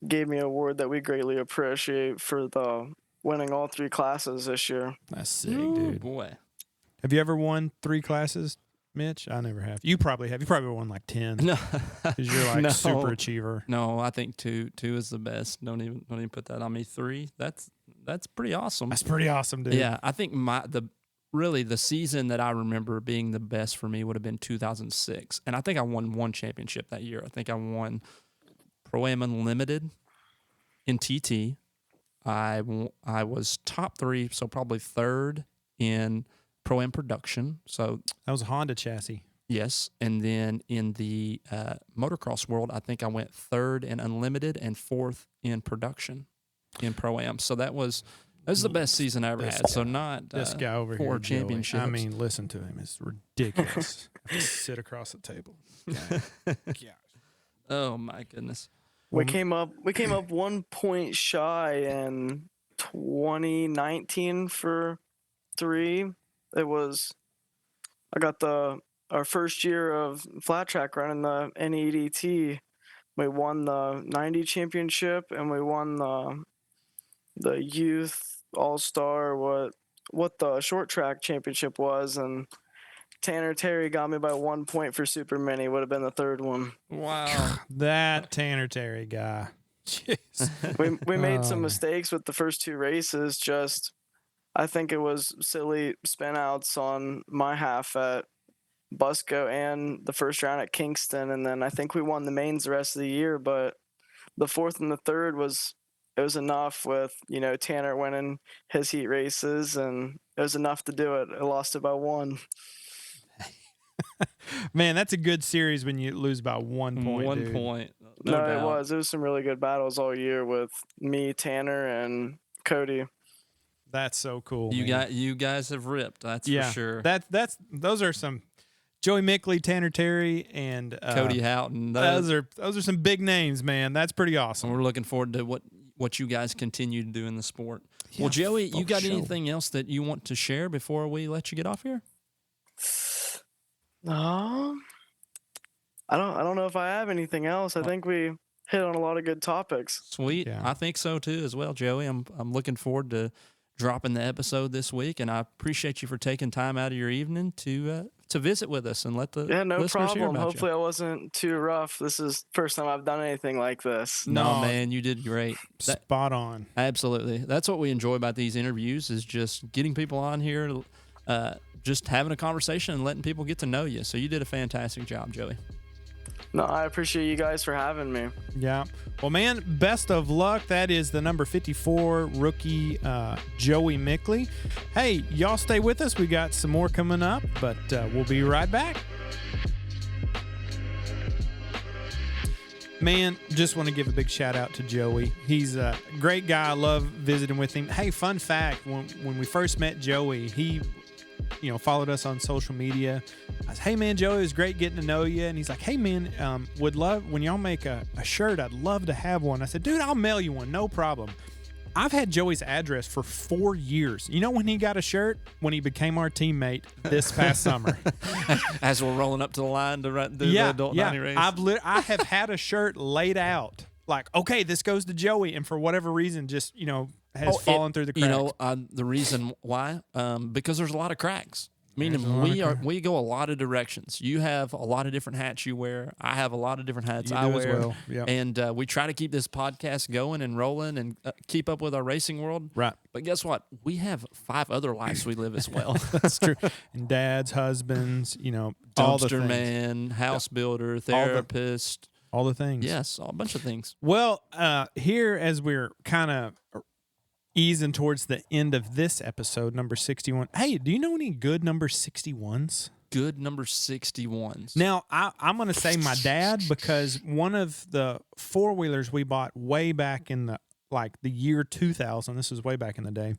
S4: gave me an award that we greatly appreciate for the winning all 3 classes this year.
S2: That's sick, dude.
S3: Boy,
S2: have you ever won 3 classes, Mitch? I never have. You probably have. You probably won like 10.
S3: No,
S2: because you're like super achiever.
S3: No, I think 2 is the best. Don't even put that on me. 3, that's pretty awesome.
S2: That's pretty awesome, dude.
S3: Yeah, I think the season that I remember being the best for me would have been 2006, and I think I won 1 championship that year. I think I won Pro-Am Unlimited in TT. I was top 3, so probably 3rd in Pro-Am Production. So
S2: that was a Honda chassis.
S3: Yes, and then in the motocross world, I think I went 3rd in Unlimited and 4th in Production in Pro-Am. So that was the best season I ever had. So not
S2: this guy over
S3: 4
S2: here,
S3: championships.
S2: Joey. I mean, listen to him; it's ridiculous. Sit across the table. Yeah.
S3: Oh my goodness.
S4: We came up 1 point shy in 2019 for 3. It was I got our first year of flat track running the NEDT. We won the 90 championship and we won the youth all-star what the short track championship was, and Tanner Terry got me by 1 point for Super Mini. Would have been the 3rd one.
S3: Wow.
S2: That Tanner Terry guy. Jeez.
S4: We made some mistakes with the first 2 races. I think it was silly spin outs on my half at Busco and the first round at Kingston, and then I think we won the mains the rest of the year, but the 4th and the 3rd was enough with Tanner winning his heat races, and it was enough to do it. I lost it by 1.
S2: Man, that's a good series when you lose by 1 point.
S3: 1
S2: dude.
S3: point.
S4: No, doubt. It was some really good battles all year with me, Tanner, and Cody.
S2: That's so cool.
S3: You guys have ripped. That's for sure.
S2: Those are some Joey Mickley, Tanner Terry, and
S3: Cody Houghton.
S2: Those are some big names, man. That's pretty awesome.
S3: We're looking forward to what you guys continue to do in the sport. Well, Joey, you got anything else that you want to share before we let you get off here?
S4: I don't know if I have anything else. I think we hit on a lot of good topics.
S3: Sweet. Yeah. I think so too as well, Joey. I'm looking forward to dropping the episode this week, and I appreciate you for taking time out of your evening to visit with us and let the listeners hear about
S4: Hopefully I wasn't too rough. This is the first time I've done anything like this.
S3: No, man, you did great.
S2: Spot on.
S3: Absolutely. That's what we enjoy about these interviews, is just getting people on here, just having a conversation and letting people get to know you. So you did a fantastic job, Joey.
S4: No, I appreciate you guys for having me.
S2: Yeah. Well, man, best of luck. That is the number 54 rookie, Joey Mickley. Hey, y'all stay with us. We got some more coming up, but we'll be right back. Man, just want to give a big shout out to Joey. He's a great guy. I love visiting with him. Hey, fun fact, when we first met Joey, he followed us on social media. I said, hey man, Joey, it was great getting to know you. And he's like, hey man, would love when y'all make a shirt, I'd love to have one. I said, dude, I'll mail you one, no problem. I've had Joey's address for 4 years. You know when he got a shirt? When he became our teammate this past summer.
S3: As we're rolling up to the line to do the adult 90 race.
S2: I have had a shirt laid out. Like, okay, this goes to Joey. And for whatever reason, just, has fallen through the cracks.
S3: The reason why, because there's a lot of cracks. Meaning we go a lot of directions. You have a lot of different hats you wear. I have a lot of different hats I wear.
S2: Well. Yep.
S3: And we try to keep this podcast going and rolling and keep up with our racing world.
S2: Right.
S3: But guess what? We have 5 other lives we live as well.
S2: That's true. And dads, husbands, all the things.
S3: Man, house builder, therapist.
S2: All the things.
S3: Yes, a bunch of things.
S2: Well, here as we're kind of easing towards the end of this episode, number 61. Hey, do you know any good number 61s?
S3: Good number 61s.
S2: Now, I'm going to say my dad, because one of the four-wheelers we bought way back in the year 2000, this was way back in the day,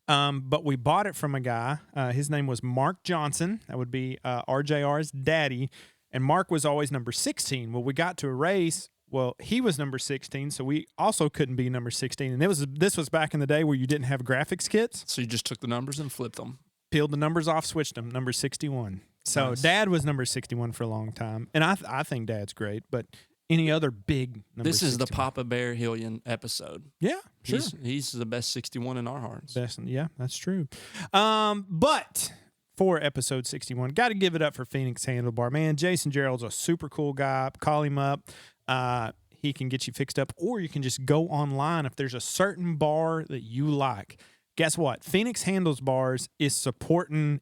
S2: but we bought it from a guy. His name was Mark Johnson. That would be RJR's daddy, and Mark was always number 16. Well, we got to a race. Well, he was number 16, so we also couldn't be number 16. And this was back in the day where you didn't have graphics kits.
S3: So you just took the numbers and flipped them.
S2: Peeled the numbers off, switched them, number 61. So nice. Dad was number 61 for a long time. And I think Dad's great, but any other big number
S3: This
S2: 61?
S3: Is the Papa Bear Hillian episode.
S2: Yeah, sure.
S3: He's the best 61 in our hearts.
S2: Yeah, that's true. But for episode 61, got to give it up for Phoenix Handlebar. Man, Jason Gerald's a super cool guy. Call him up. He can get you fixed up, or you can just go online. If there's a certain bar that you like, guess what? Phoenix Handles Bars is supporting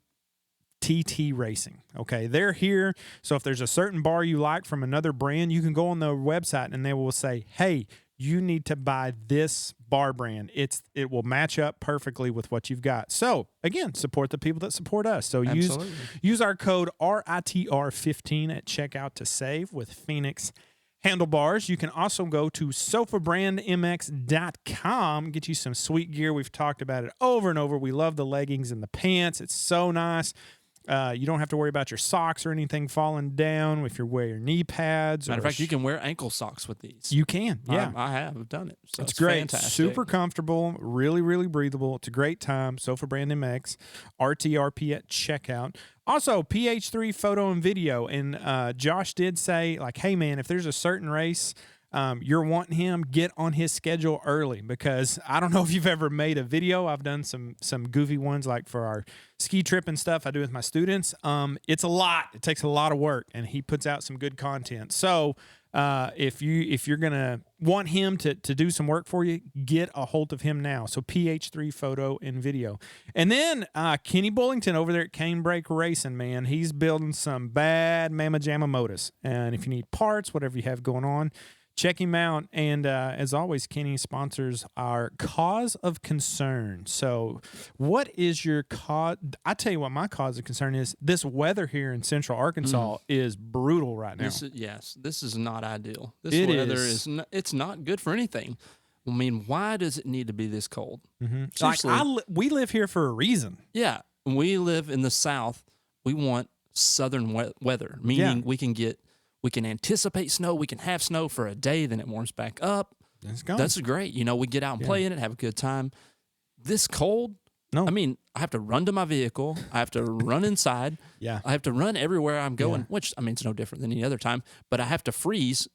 S2: TT Racing. Okay, they're here. So if there's a certain bar you like from another brand, you can go on their website and they will say, hey, you need to buy this bar brand. It will match up perfectly with what you've got. So again, support the people that support us. So use our code RITR15 at checkout to save with Phoenix Handlebars. You can also go to sofabrandmx.com, get you some sweet gear. We've talked about it over and over. We love the leggings and the pants. It's so nice. You don't have to worry about your socks or anything falling down if you're wearing knee pads.
S3: Matter of fact, you can wear ankle socks with these.
S2: You can, yeah.
S3: I have done it. So
S2: it's great.
S3: Fantastic.
S2: Super comfortable, really, really breathable. It's a great time. Sofa Brand MX, RTRP at checkout. Also, PH3 photo and video. And Josh did say, hey, man, if there's a certain race you're wanting him, get on his schedule early, because I don't know if you've ever made a video. I've done some goofy ones for our ski trip and stuff I do with my students. It's a lot. It takes a lot of work, and he puts out some good content. So if you're gonna want him to do some work for you, get a hold of him now. So PH3 photo and video. And then Kenny Bullington over there at Canebrake Racing, man, he's building some bad Mama Jamma motors. And if you need parts, whatever you have going on, check him out. And as always, Kenny sponsors our Cause of Concern. So what is your cause? I tell you what my cause of concern is. This weather here in Central Arkansas is brutal right now.
S3: This is not ideal. This weather is it's not good for anything. I mean, why does it need to be this cold?
S2: Mm-hmm. We live here for a reason.
S3: Yeah. We live in the South. We want southern weather, meaning we can anticipate snow. We can have snow for a day, then it warms back up. That's great. We get out and play in it, have a good time. This cold, no. I mean, I have to run to my vehicle. I have to run inside.
S2: Yeah.
S3: I have to run everywhere I'm going, which, I mean, it's no different than any other time, but I have to freeze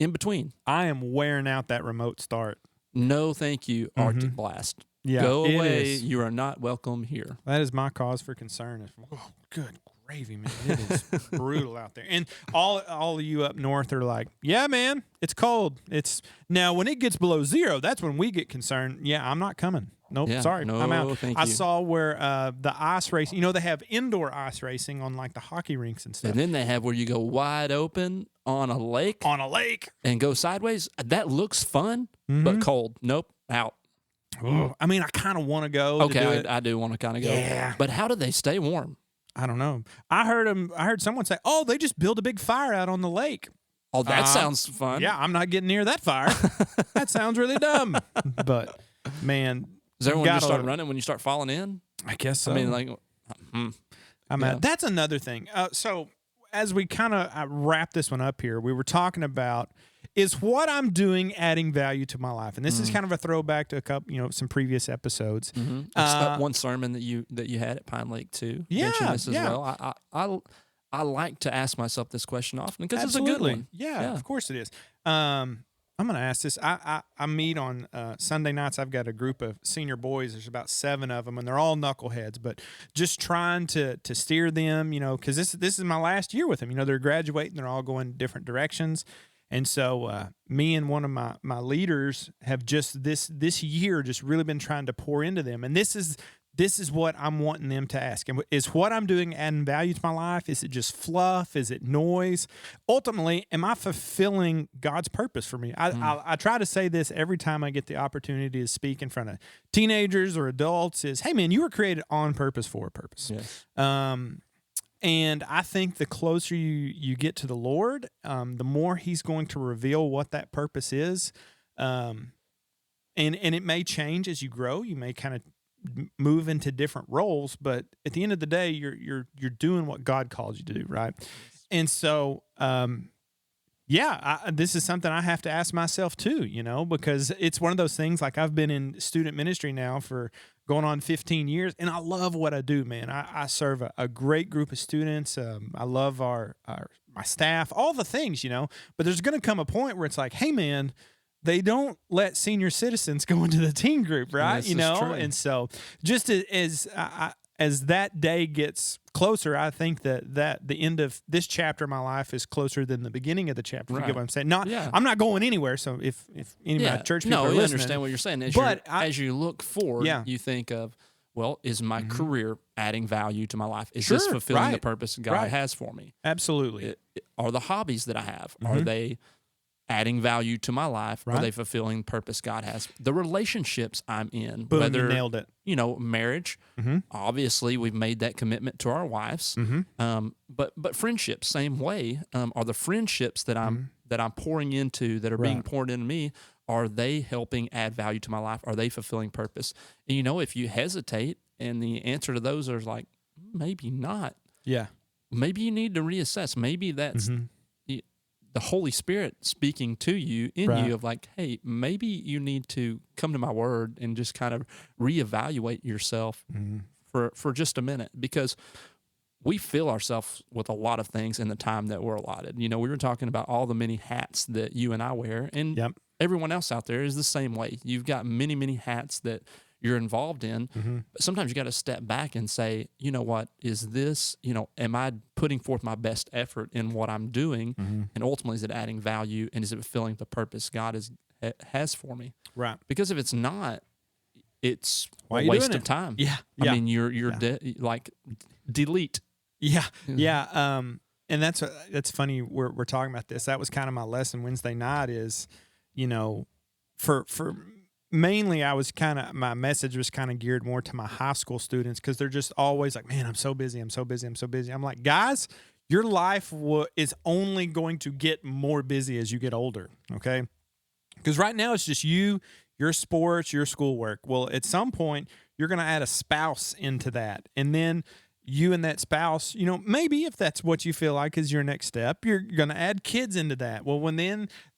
S3: in between.
S2: I am wearing out that remote start.
S3: No, thank you, Arctic Blast.
S2: Yeah,
S3: go away. You are not welcome here.
S2: That is my cause for concern. Oh, good gravy, man. It is brutal out there. And all of you up north are like, yeah, man, it's cold. Now when it gets below zero, that's when we get concerned. Yeah, I'm not coming. Nope.
S3: Yeah,
S2: Sorry.
S3: no,
S2: I'm out.
S3: thank
S2: I
S3: you.
S2: saw where the ice racing, you know, they have indoor ice racing on like the hockey rinks and stuff.
S3: And then they have where you go wide open on a lake.
S2: On a lake.
S3: And go sideways. That looks fun, but cold. Nope. Out.
S2: Ooh, I mean, I kind of want to go.
S3: Okay, I do want to kind of go.
S2: Yeah.
S3: But how do they stay warm?
S2: I don't know. I heard someone say, "Oh, they just build a big fire out on the lake."
S3: Oh, that sounds fun.
S2: Yeah, I'm not getting near that fire. That sounds really dumb. But man,
S3: does everyone just start running when you start falling in?
S2: I guess so.
S3: I mean, like,
S2: that's another thing. So as we kind of wrap this one up here, we were talking about, is what I'm doing adding value to my life? And this is kind of a throwback to a couple, some previous episodes.
S3: One sermon that you had at Pine Lake too. Mentioned this as well. I like to ask myself this question often because it's a good one.
S2: Yeah, of course it is. I'm going to ask this. I meet on Sunday nights. I've got a group of senior boys. There's about 7 of them, and they're all knuckleheads. But just trying to steer them, because this is my last year with them. They're graduating. They're all going different directions. And so me and one of my leaders have just this year just really been trying to pour into them. And this is what I'm wanting them to ask. And is what I'm doing adding value to my life? Is it just fluff? Is it noise? Ultimately, am I fulfilling God's purpose for me? I try to say this every time I get the opportunity to speak in front of teenagers or adults is, hey, man, you were created on purpose for a purpose.
S3: Yes.
S2: And I think the closer you get to the Lord, the more He's going to reveal what that purpose is. And it may change as you grow. You may kind of move into different roles, but at the end of the day, you're doing what God calls you to do, right? And so, this is something I have to ask myself too, because it's one of those things. Like, I've been in student ministry now for going on 15 years, and I love what I do, man. I serve a great group of students. I love my staff, all the things, but there's going to come a point where it's like, hey, man, they don't let senior citizens go into the teen group, right?
S3: This is true.
S2: And so just as that day gets closer, I think that the end of this chapter of my life is closer than the beginning of the chapter. Right. You get what I'm saying? I'm not going anywhere. So if any of my church people are listening,
S3: understand what you're saying. As you look forward, you think of, well, is my career adding value to my life? Is this fulfilling the purpose God has for me?
S2: Absolutely.
S3: Are the hobbies that I have, are they adding value to my life? Are they fulfilling the purpose God has? The relationships I'm in,
S2: boom,
S3: whether
S2: you nailed it.
S3: Marriage. Obviously, we've made that commitment to our wives. But friendships, same way. Are the friendships that I'm pouring into, that are being poured into me, are they helping add value to my life? Are they fulfilling purpose? And if you hesitate, and the answer to those are like, maybe not.
S2: Yeah.
S3: Maybe you need to reassess. Maybe that's the Holy Spirit speaking to you you of like, hey, maybe you need to come to my word and just kind of reevaluate yourself for just a minute, because we fill ourselves with a lot of things in the time that we're allotted. We were talking about all the many hats that you and I wear, and everyone else out there is the same way. You've got many, many hats that you're involved in, but sometimes you got to step back and say, what is this? Am I putting forth my best effort in what I'm doing? And ultimately, is it adding value, and is it fulfilling the purpose God has for me? Right. Because if it's not, it's a waste of time.
S2: Yeah.
S3: I mean, you're delete.
S2: Yeah. Yeah. And that's funny. We're talking about this. That was kind of my lesson Wednesday night is, for mainly, my message was kind of geared more to my high school students, because they're just always like, man, I'm so busy. I'm like, guys, your life is only going to get more busy as you get older, okay? Because right now it's just you, your sports, your schoolwork. Well, at some point, you're going to add a spouse into that. And then you and that spouse, maybe if that's what you feel like is your next step, you're going to add kids into that. Well,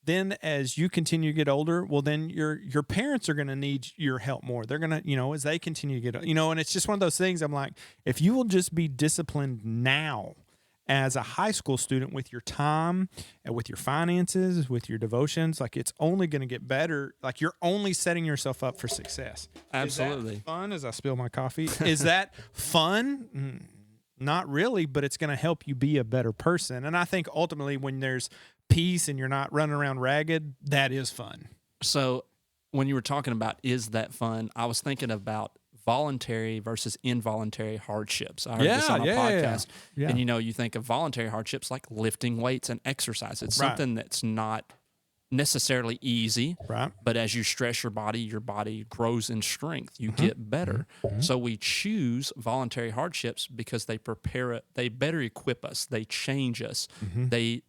S2: then as you continue to get older, well, then your parents are going to need your help more. They're going to, as they continue to get, and it's just one of those things. I'm like, if you will just be disciplined now as a high school student with your time and with your finances, with your devotions, like, it's only going to get better. Like, you're only setting yourself up for success.
S3: Absolutely.
S2: Is that fun as I spill my coffee? Is that fun? Not really, but it's going to help you be a better person. And I think ultimately when there's peace and you're not running around ragged, that is fun.
S3: So when you were talking about is that fun, I was thinking about voluntary versus involuntary hardships. I heard this on a podcast. Yeah. And, you think of voluntary hardships like lifting weights and exercise. It's something that's not necessarily easy, right? But as you stress your body grows in strength. You get better. So we choose voluntary hardships because they prepare it. They better equip us. They change us. They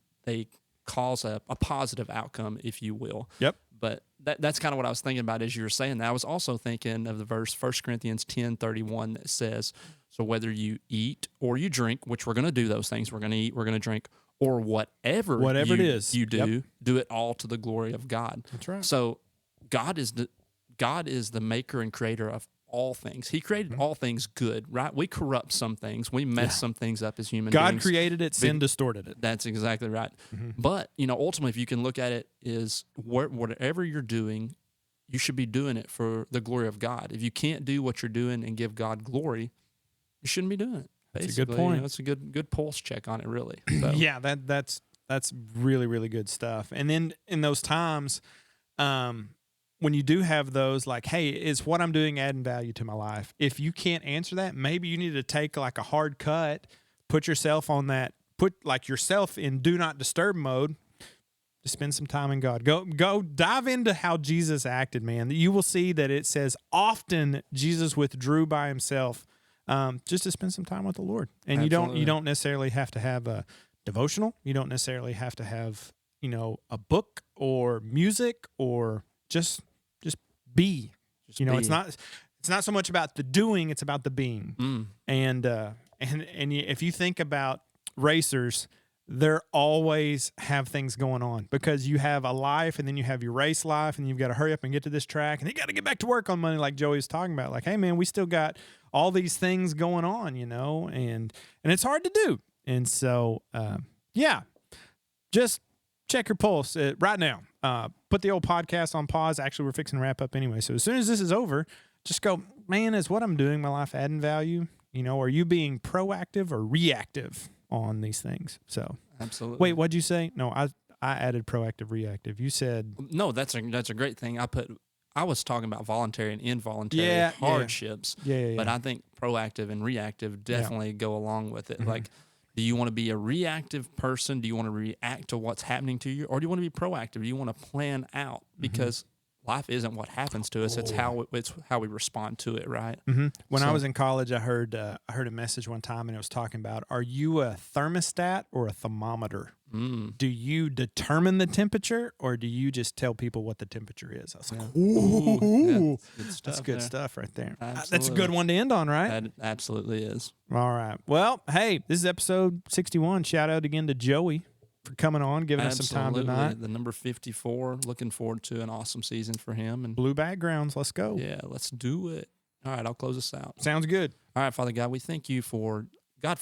S3: cause a positive outcome, if you will. Yep. But that's kind of what I was thinking about as you were saying that. I was also thinking of the verse 1 Corinthians 10:31 that says, so whether you eat or you drink, which we're going to do those things, we're going to eat, we're going to drink, or whatever it is you do, do it all to the glory of God. That's right. So God is the maker and creator of all things. He created all things good, right? We corrupt some things. We mess some things up as human beings.
S2: God created it, sin distorted it.
S3: That's exactly right. But, ultimately, if you can look at it, is whatever you're doing, you should be doing it for the glory of God. If you can't do what you're doing and give God glory, you shouldn't be doing it. Basically,
S2: that's a good point.
S3: That's a good pulse check on it, really. So.
S2: Yeah, that's really, really good stuff. And then in those times, when you do have those, like, hey, is what I'm doing adding value to my life? If you can't answer that, maybe you need to take like a hard cut, put yourself in do not disturb mode, to spend some time in God. Go dive into how Jesus acted, man. You will see that it says often Jesus withdrew by himself just to spend some time with the Lord. And Absolutely. you don't necessarily have to have a devotional. You don't necessarily have to have, a book or music or just be. It's not so much about the doing, it's about the being. And if you think about racers, they always have things going on because you have a life and then you have your race life and you've got to hurry up and get to this track and you got to get back to work on Monday, like Joey was talking about. Like, hey man, we still got all these things going on, and it's hard to do. And so, just check your pulse right now. Put the old podcast on pause. Actually, we're fixing to wrap up anyway. So as soon as this is over, just go, man, is what I'm doing in my life adding value? Are you being proactive or reactive on these things? So
S3: absolutely.
S2: Wait, what'd you say? No, I added proactive, reactive. You said
S3: no. That's a great thing. I was talking about voluntary and involuntary hardships. Yeah. But I think proactive and reactive definitely go along with it. Like, do you want to be a reactive person? Do you want to react to what's happening to you, or do you want to be proactive? Do you want to plan out? Because life isn't what happens to us; it's how we respond to it, right?
S2: When I was in college, I heard a message one time, and it was talking about: are you a thermostat or a thermometer? Do you determine the temperature, or do you just tell people what the temperature is? I was like, ooh, that's good stuff right there. That's a good one to end on, right?
S3: That absolutely is.
S2: All right. Well, hey, this is episode 61. Shout out again to Joey for coming on, giving us some time tonight.
S3: The number 54. Looking forward to an awesome season for him. And
S2: blue backgrounds. Let's go.
S3: Yeah, let's do it. All right, I'll close us out.
S2: Sounds good.
S3: All right, Father God, we thank you for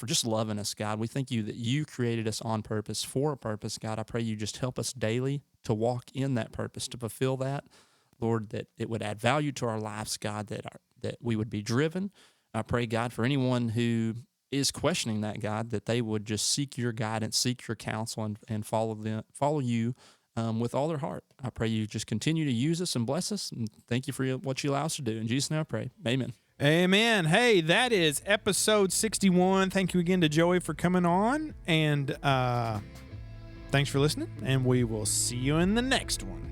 S3: just loving us, God. We thank you that you created us on purpose, for a purpose, God. I pray you just help us daily to walk in that purpose, to fulfill that, Lord, that it would add value to our lives, God, that we would be driven. I pray, God, for anyone who is questioning that, God, that they would just seek your guidance, seek your counsel, and follow you with all their heart. I pray you just continue to use us and bless us, and thank you for what you allow us to do. In Jesus' name I pray. Amen.
S2: Amen. Hey, that is episode 61. Thank you again to Joey for coming on, and thanks for listening, and we will see you in the next one.